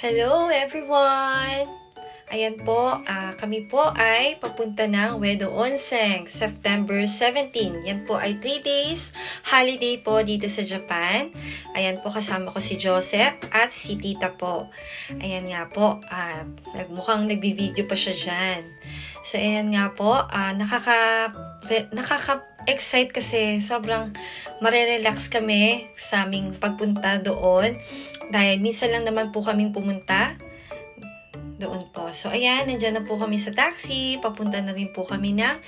Hello everyone! Ayan po, kami po ay papunta ng Uedo Onsen, September 17. Yan po ay 3 days holiday po dito sa Japan. Ayan po, kasama ko si Joseph at si Tita po. Ayan nga po, mukhang nagbi-video pa siya dyan. So ayan nga po, nakaka-excite kasi sobrang marerelax kami sa aming pagpunta doon. Dahil minsan lang naman po kaming pumunta doon po. So, ayan, nandyan na po kami sa taxi. Papunta na rin po kami ng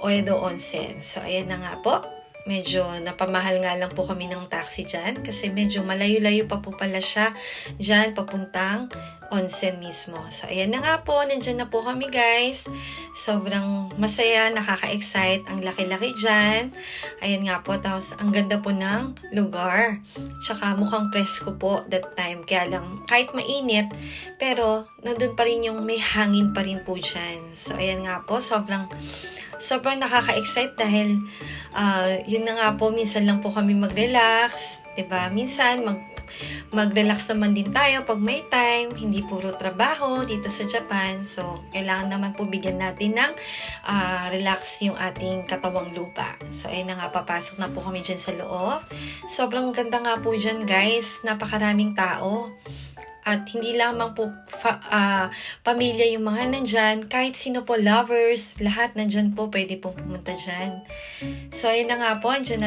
Uedo Onsen. So, ayan na nga po. Medyo napamahal nga lang po kami ng taxi dyan kasi medyo malayo-layo pa po pala siya dyan papuntang onsen mismo. So, ayan na nga po. Nandyan na po kami, guys. Sobrang masaya, nakaka-excite. Ang laki-laki dyan. Ayan nga po. Tapos, ang ganda po ng lugar. Tsaka, mukhang presko po that time. Kaya lang, kahit mainit, pero nandun pa rin yung may hangin pa rin po dyan. So, ayan nga po. Sobrang nakaka-excite dahil yun na nga po, minsan lang po kami mag-relax, 'di ba? Minsan mag-relax naman din tayo pag may time, hindi puro trabaho dito sa Japan. So, kailangan naman po bigyan natin ng relax yung ating katawang lupa. So, ayun na nga, papasok na po kami dyan sa loob. Sobrang ganda nga po dyan, guys. Napakaraming tao. At hindi lamang po pamilya yung mga nandyan, kahit sino po, lovers, lahat nandyan po, pwede pong pumunta dyan. So, ayun na nga po, andyan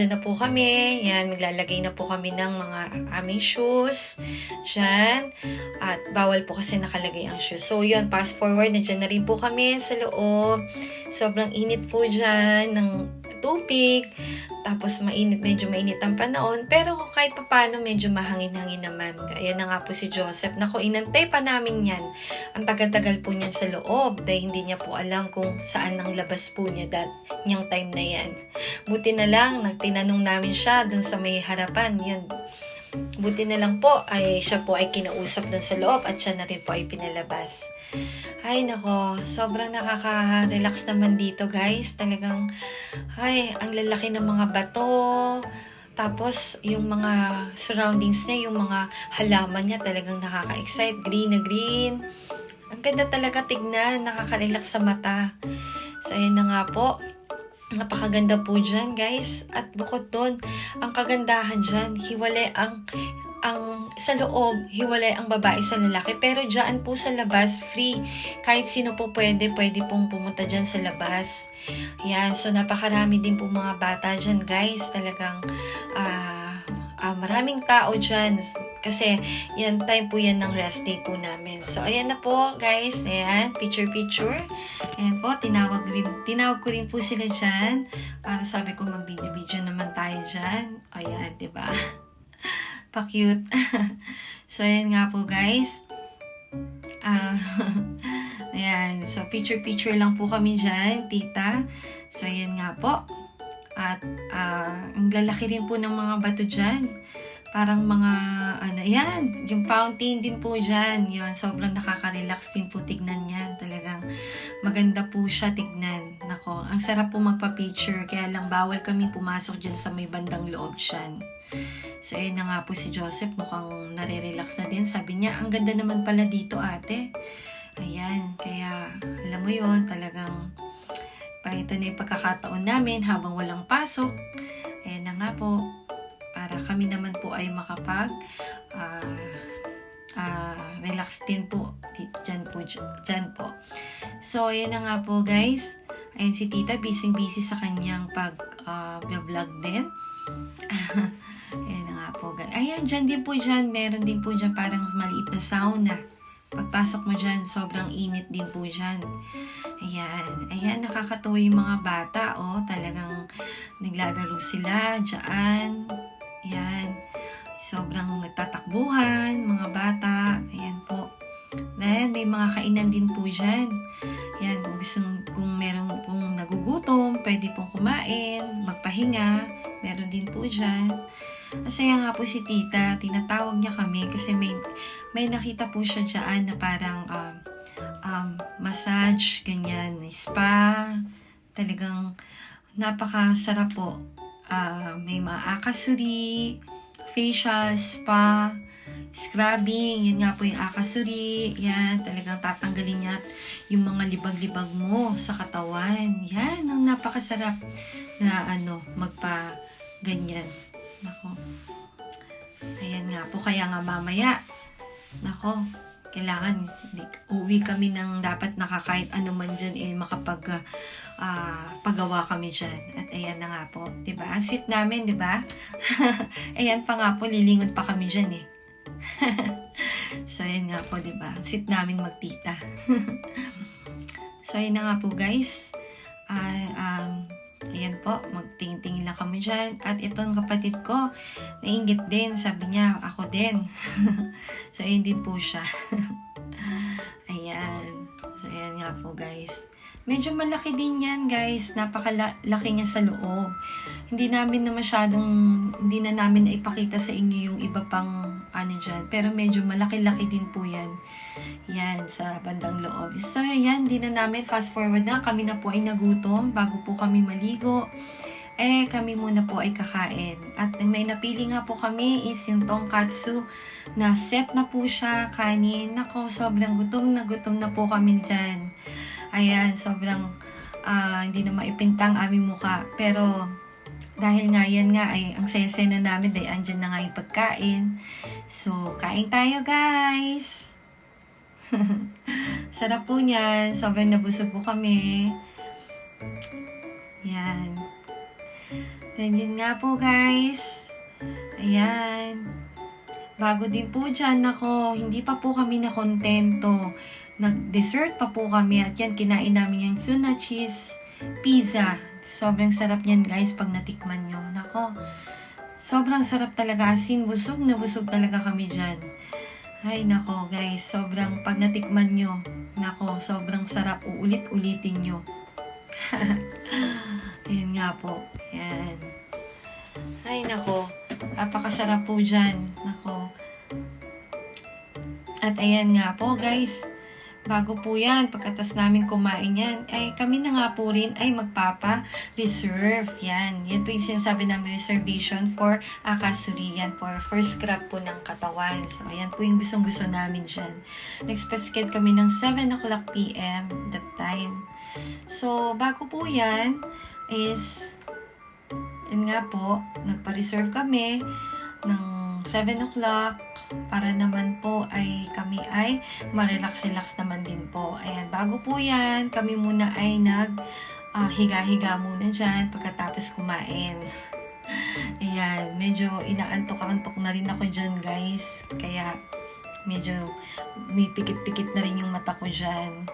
na po kami. Yan, maglalagay na po kami ng mga aming shoes dyan. At bawal po kasi nakalagay ang shoes. So, yun, fast forward, nandyan na rin po kami sa loob. Sobrang init po dyan ng tubig. Tapos medyo mainit ang panahon. Pero kahit paano medyo mahangin-hangin naman. Ayan na nga po si Joseph. Naku, inantay pa namin yan. Ang tagal-tagal po niyan sa loob. Dahil hindi niya po alam kung saan ang labas po niya niyang time na yan. Buti na lang, tinanong namin siya dun sa may harapan. Yan. Buti na lang po ay siya po ay kinausap dun sa loob at siya na rin po ay pinalabas. Ay nako, sobrang nakaka-relax naman dito, guys. Talagang, ang lalaki ng mga bato. Tapos, yung mga surroundings niya, yung mga halaman niya, talagang nakaka-excite. Green na green. Ang ganda talaga tignan, nakaka-relax sa mata. So, ayun na nga po. Napakaganda po dyan, guys. At bukod doon, ang kagandahan dyan, hiwalay ang sa loob, hiwalay ang babae sa lalaki. Pero dyan po sa labas, free. Kahit sino po pwede pong pumunta dyan sa labas. Yan, so napakarami din po mga bata dyan, guys. Talagang maraming tao dyan. Kasi yan, time po yan ng rest day po namin. So, ayan na po, guys. Ayan, picture. Ayan po, tinawag ko rin po sila dyan. Para sabi ko, mag-video naman tayo dyan. Ayan, diba? Pa-cute. So, ayan nga po, guys. Ayan. So, picture lang po kami dyan, tita. So, ayan nga po. At, ang lalaki rin po ng mga bato dyan. Parang mga, yan, yung fountain din po dyan. Yun, sobrang nakaka-relax din po tignan yan. Talagang maganda po siya tignan. Nako, ang sarap po magpa-picture. Kaya lang bawal kami pumasok dyan sa may bandang loob dyan. So, ayun na nga po si Joseph. Mukhang nare-relax na din. Sabi niya, ang ganda naman pala dito, ate. Ayan, kaya, alam mo yon, talagang, ito na yung pagkakataon namin habang walang pasok. Ayan na nga po. Para kami naman po ay makapag relax din po dyan po. So, ayan na nga po, guys. Ayan si tita, busy sa kanyang pag-vlog din. Ayan na nga po, guys. Ayan, meron din po dyan parang maliit na sauna. Pagpasok mo dyan, sobrang init din po dyan. Ayan, nakakatuwa yung mga bata, talagang naglalaro sila dyan. Ayan, sobrang nagtatakbuhan, mga bata. Ayan po. Ayan, may mga kainan din po dyan. Ayan, kung nagugutom, pwede pong kumain, magpahinga. Meron din po dyan. Masaya nga po si tita, tinatawag niya kami kasi may nakita po siya dyan na parang massage, ganyan, spa. Talagang napakasarap po. May mga akasuri, facial, spa, scrubbing, yun nga po yung akasuri, yan, talagang tatanggalin niya yung mga libag-libag mo sa katawan. Yan, ang napakasarap na magpa ganyan. Nako. Ayan nga po, kaya nga mamaya, nako, kailangan uwi kami ng dapat nakakahit ano man dyan pagawa kami dyan. At ayan na nga po, diba? Ang sweet namin, diba? Ayan pa nga po, lilingon pa kami dyan eh. So ayan nga po, diba? Ang sweet namin magtita. So ayan na nga po guys. Ayan po, magtingin-tingin lang kami dyan. At itong kapatid ko, nainggit din. Sabi niya, ako din. So, ayan din po siya. Ayan. So, ayan nga po, guys. Medyo malaki din yan, guys. Napakalaki niya sa loob. Hindi na namin naipakita sa inyo yung iba pang dyan. Pero medyo malaki-laki din po yan. Yan, sa bandang loob. So, ayan, di na namin fast forward na. Kami na po ay nagutom bago po kami maligo. Kami muna po ay kakain. At may napili nga po kami is yung tonkatsu na set na po siya, kanin. Nako, sobrang gutom na po kami dyan. Ayan, sobrang hindi na maipintang aming muka. Pero, dahil nga yan nga ay ang sesena namin dahil andyan na nga yung pagkain. So, kain tayo guys! Sarap po niyan. Sobrang nabusog po kami. Yan. Then yun nga po guys. Ayan. Bago din po dyan ako, hindi pa po kami nakontento. Nag-dessert pa po kami at yan, kinain namin yung tuna cheese pizza. Sobrang sarap niyan guys pag natikman nyo. Nako, sobrang sarap talaga. As in, busog na busog talaga kami dyan. Ay nako guys, sobrang pag natikman nyo, nako, sobrang sarap. Uulit-ulitin nyo. Ayan nga po. Ayan. Ay nako, napakasarap po dyan. Nako. At ayan nga po guys, bago po yan, pagkatas namin kumain yan, ay kami na nga po rin ay magpapa-reserve. Yan. Yan po yung sinasabi namin reservation for akasuri. Yan for scrub po ng katawan. So, ayan po yung gustong-gusto namin dyan. Nag-specified kami ng 7 o'clock PM that time. So, bago po yan is, yan nga po, nagpa-reserve kami ng 7 o'clock para naman po ay kami ay ma-relax-relax naman din po. Ayan, bago po yan, kami muna ay higa-higa muna dyan pagkatapos kumain. Ayan, medyo inaantok-antok na rin ako dyan guys. Kaya medyo may pikit-pikit na rin yung mata ko dyan.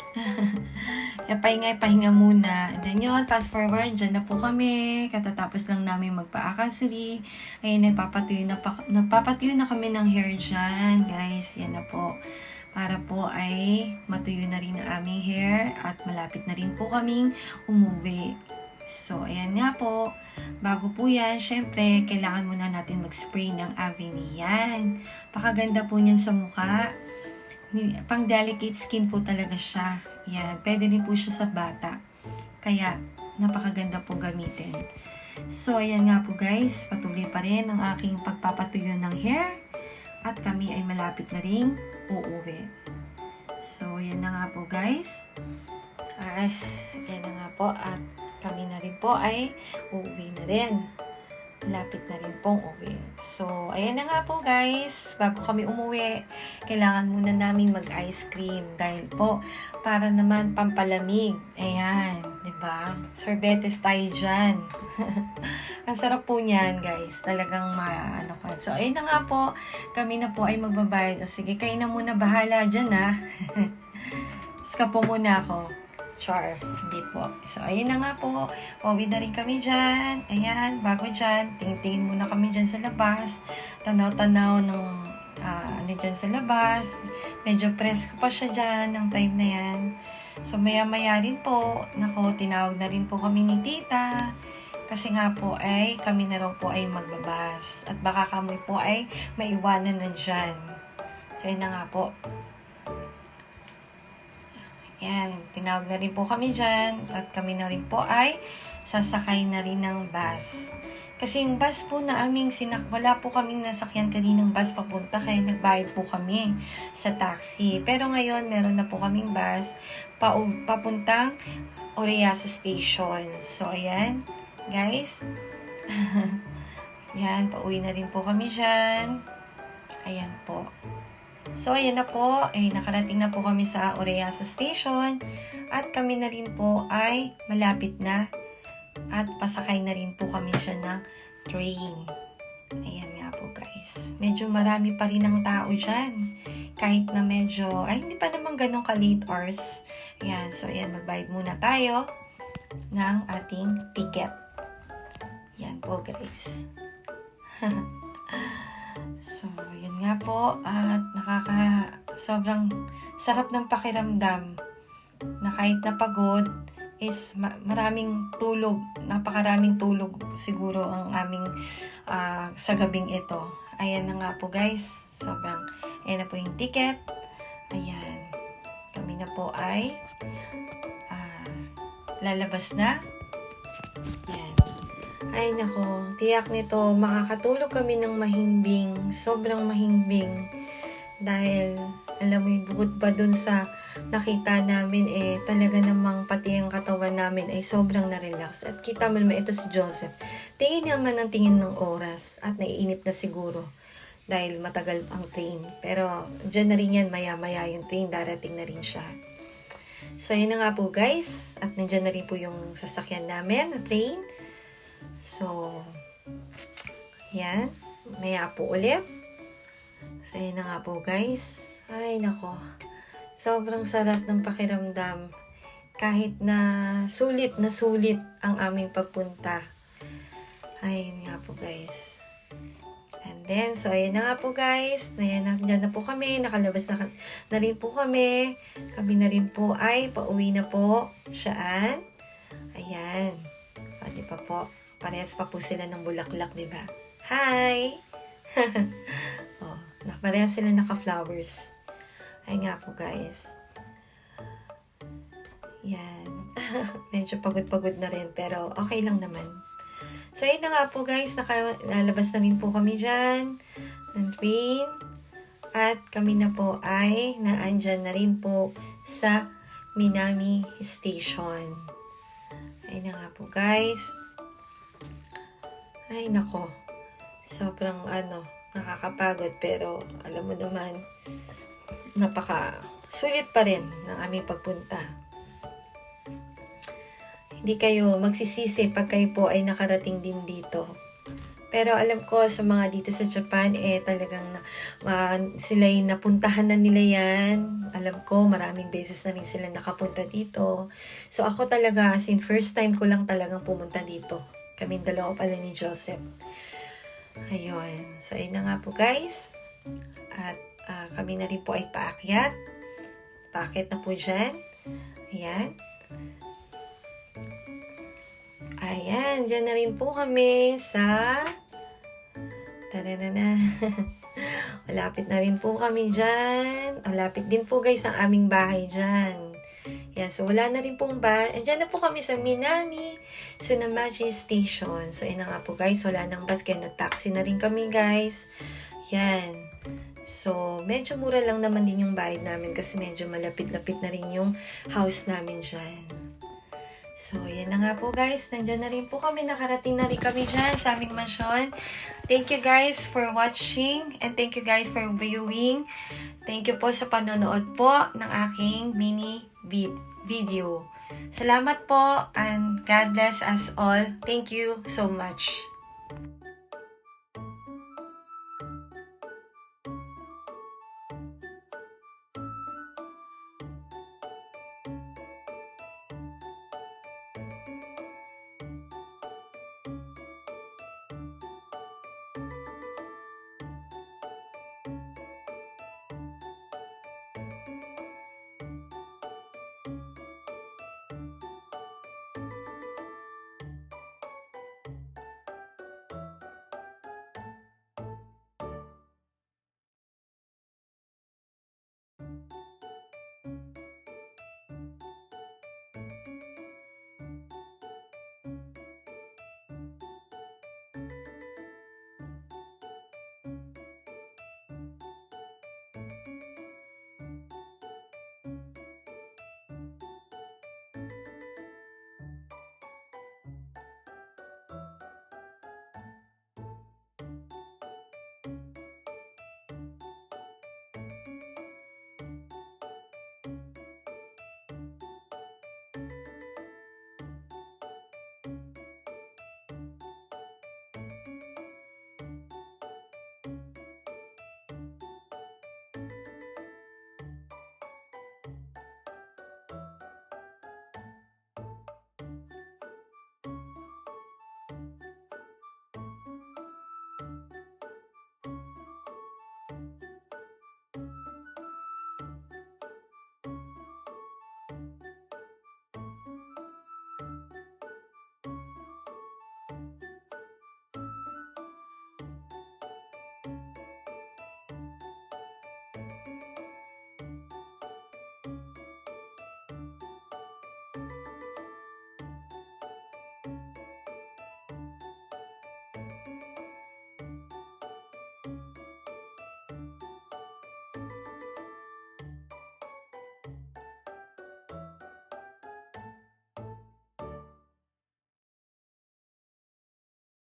Pahinga muna. And then yun, fast forward, dyan na po kami. Katatapos lang namin magpa-akasuri. Ay, nagpapatuyo na kami ng hair dyan, guys. Yan na po. Para po ay matuyo na rin ang aming hair at malapit na rin po kaming umuwi. So, ayan nga po. Bago po yan, syempre, kailangan muna natin mag-spray ng Aveni. Yan. Pakaganda po niyan sa mukha. Pang delicate skin po talaga siya. Yan. Pwede din po siya sa bata. Kaya, napakaganda po gamitin. So, ayan nga po guys. Patuloy pa rin ang aking pagpapatuyo ng hair. At kami ay malapit na rin uuwi. So, ayan na nga po guys. Ayan na nga po. At kami na rin po ay uuwi na rin. Lapit na rin pong uwi. So, ayan na nga po guys. Bago kami umuwi, kailangan muna namin mag-ice cream. Dahil po, para naman pampalamig. Ayan, diba? Sorbetes tayo dyan. Ang sarap po niyan guys. Talagang ka. So, ayun na nga po. Kami na po ay magbabayad. Sige, kayo na muna bahala dyan ha. Ska po muna ako. Char, hindi po. So, ayun na nga po. Pauwi na rin kami dyan. Ayan, bago dyan, tingin-tingin muna kami dyan sa labas. Tanaw-tanaw ng dyan sa labas. Medyo presko pa siya dyan ng time na yan. So, maya-maya rin po. Nako, tinawag na rin po kami ni tita. Kasi nga po ay kami na raw po ay maglabas. At baka kami po ay maiwanan na dyan. So, ayun na nga po. Yan, tinawag na rin po kami dyan at kami na rin po ay sasakay na rin ng bus. Kasi yung bus po na aming wala po kaming nasakyan kaninang bus papunta kaya nagbayad po kami sa taxi. Pero ngayon, meron na po kaming bus papuntang Oreyaso Station. So, ayan, guys. Yan, pauwi na rin po kami dyan. Ayan po. So, ayan na po. Nakarating na po kami sa Oreyaso Station. At kami na rin po ay malapit na. At pasakay na rin po kami siya ng train. Ayan nga po guys. Medyo marami pa rin ang tao dyan. Kahit na medyo, hindi pa naman ganun ka-late hours. Ayan, so ayan, magbayad muna tayo ng ating ticket. Yan po guys. So, yun nga po. At sobrang sarap ng pakiramdam na kahit napagod is maraming tulog. Napakaraming tulog siguro ang aming sa gabing ito. Ayan na nga po guys. Ayan na po yung ticket. Ayan. Kami na po ay lalabas na. Ayan. Ay nako, tiyak nito, makakatulog kami ng mahimbing, sobrang mahimbing. Dahil, alam mo yung bukod pa dun sa nakita namin, talaga namang pati ang katawan namin ay sobrang na-relax. At kita mo naman ito si Joseph. Tingin naman ng tingin ng oras at naiinip na siguro dahil matagal ang train. Pero, dyan na rin yan, maya-maya yung train, darating na rin siya. So, yun na nga po guys. At nandyan na rin po yung sasakyan namin na train. So, yan. Maya po ulit. So, yun na nga po guys. Ay, nako. Sobrang sarap ng pakiramdam. Kahit na sulit ang aming pagpunta. Ay, yun nga po guys. And then, so, ayan na nga po guys. Nandyan na po kami. Nakalabas na rin po kami. Kami na rin po ay pauwi na po. Saan? Ayan. Di pa po. Parehas pa po sila ng bulaklak, di ba? Hi! Parehas sila naka-flowers. Ay nga po, guys. Yan. Medyo pagod-pagod na rin, pero okay lang naman. So, yun na nga po, guys. Nakalabas na rin po kami dyan ng train. At kami na po ay naandyan na rin po sa Minami Station. Ay na nga po, guys. Ay, nako. Sobrang, nakakapagod. Pero, alam mo naman, sulit pa rin ng aming pagpunta. Hindi kayo magsisisi pag kayo po ay nakarating din dito. Pero, alam ko, sa mga dito sa Japan, talagang sila'y napuntahan na nila yan. Alam ko, maraming beses na rin sila nakapunta dito. So, ako talaga, as in, first time ko lang talagang pumunta dito. Kaming dalawa pala ni Joseph. Ayun. So, ayun na nga po guys. At kami na rin po ay paakyat. Paakyat na po dyan. Ayan. Ayan. Dyan na rin po kami sa... Taranana. Malapit na rin po kami dyan. Malapit din po guys ang aming bahay dyan. Yan, so wala na rin pong Andiyan na po kami sa Minami Tsunamachi Station. So, yun na nga po guys, wala nang bus kaya nag-taxi na rin kami guys. Yan. So, medyo mura lang naman din yung bayad namin kasi medyo malapit-lapit na rin yung house namin dyan. So, yan na nga po guys. Nandyan na rin po kami. Nakarating na rin kami dyan sa aming mansyon. Thank you guys for watching and thank you guys for viewing. Thank you po sa panonood po ng aking mini video. Salamat po and God bless us all. Thank you so much.